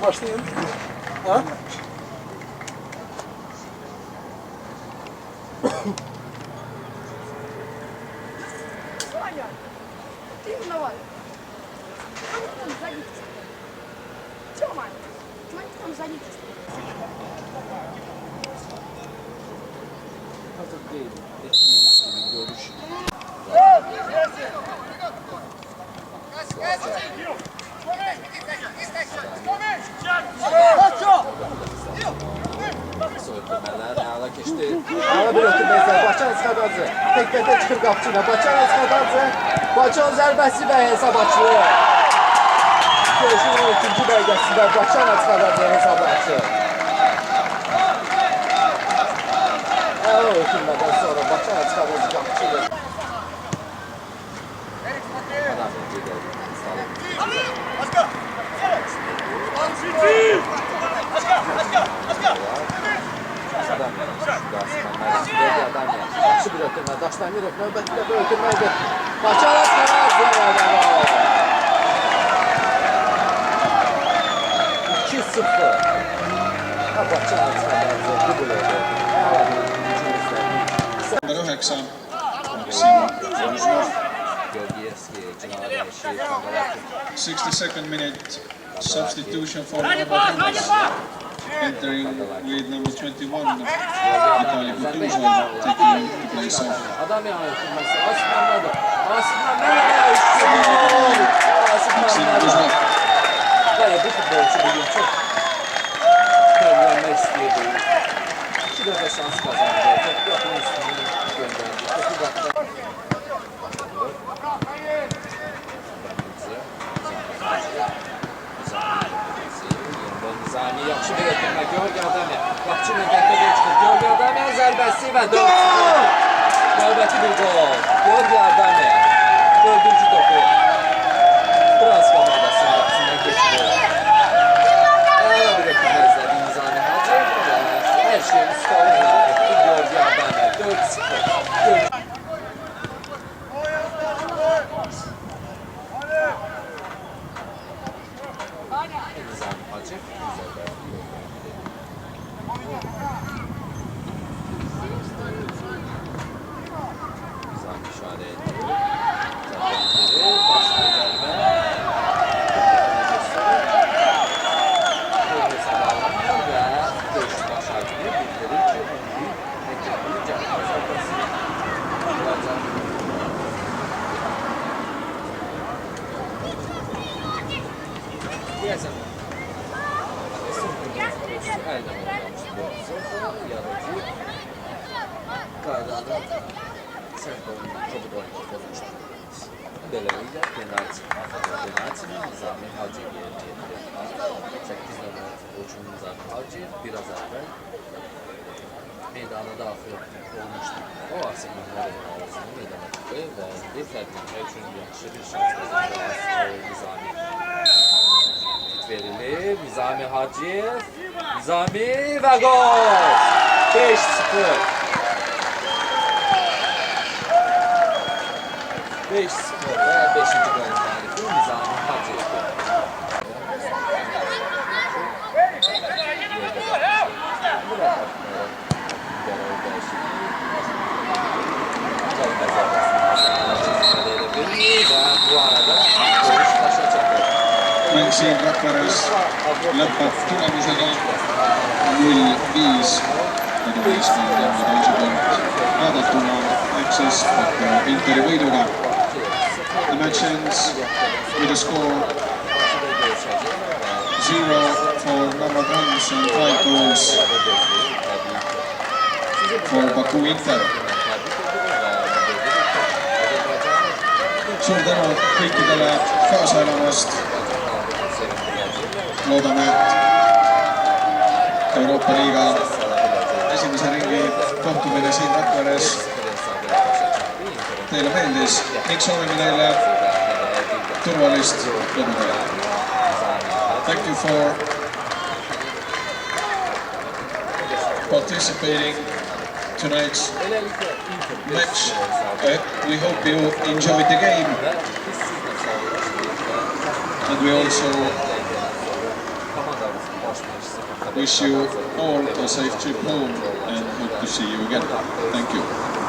Başlayın. Ha? Hazır değil. Ettiğimiz gibi görüş. Ötürmələr hala keçdi. Hala bir ötürməyəcək. Bakıyan Skadacı. Tek-tek çıxır qapçı ilə. Bakıyan Skadacı. Bakıyan zərbəsi və hesab açılır. Görüşün 12-ci bölgəsində Bakıyan Skadacı hesab açılır. O ötürmədən sonra Bakıyan Skadacı qapçı ilə. Yaxşı bir ötürmə, Daşdəmirov növbətdə bir ötürməkdir. Bakıyan Skadacı 2-0. Bakıyan Skadacı dubl oldu. Number 9, Maksim Volozhov. 62nd minute substitution for Novotrannis. Entering with number 21, Vitaly Kutuzov, taking the place of Maksim Volozhov. Bu futbolcu bugün çok terlenmek istedi. 2 defa şans kazandı. Çok yakın üstünü gönderdi. Topu baktı. Nizami yaxşı bir ötürmə. Georgi Adamyan. Qapçı növbətdə çıxır. Georgi Adamyan zərbəsi və 4-0. Növbəti bir gol. Georgi Adamyan. 4-cü topu. Biraz komandasının qapısından geçdi. Hala bir ötürmə izlədi Nizami Hacı. Hər şey üstəlik etdi. Georgi Adamyan. 4-0. Nizami Hacı. Nizami işarə edir. Zərbələri bastı zərbə. Hesab alınmıyor və döyüşü başardığı bildirir ki, onun məkəbini cəhətə zərbəsi olacaq. Deyəsən, əldən oynamış Borisov, yaradıcı qaydada sərt oyundan çabuk oyunu pozmuşdur. Beləliklə, penaltini Nizami Hacı yerinə yetirdi. 8 nömrə futbolçunun Nizami Hacı biraz əvvəl meydana daxil olmuşdu. O Asimanlar ağzını meydana çıxdı və bir fərqlənmək üçün yaxşı bir şans qazandı Nizami. Verilir. Nizami Hacı. Nizami ve gol. 5-0. 5-0 ve 5. golün tarifi Nizami Hacı. Bu arada görüş taşa çakır. Mäng siin Rakveres lõpeb tulemusega 0-5. Kodumeeskond Lemmi poolt vaadatuna ehk siis Interi võiduga. The match ends with a score 0 for Novotrannis and 5 goals for Baku Inter. Suur tänu kõikidele kaasa elamast. Loodame, et Euroopa Liiga esimese ringi kohtumine siin Rakveres teile meeldis ning soovime teile turvalist lõbutööd. Thank you for participating tonight's Beləliklə Inter match. 5-0 We hope you enjoyed the game, və biz sizlə sağollaşdırırıq. and we also Komandamızın baş məşqçisi wish you all a safe trip home and hope to see you again. Thank you.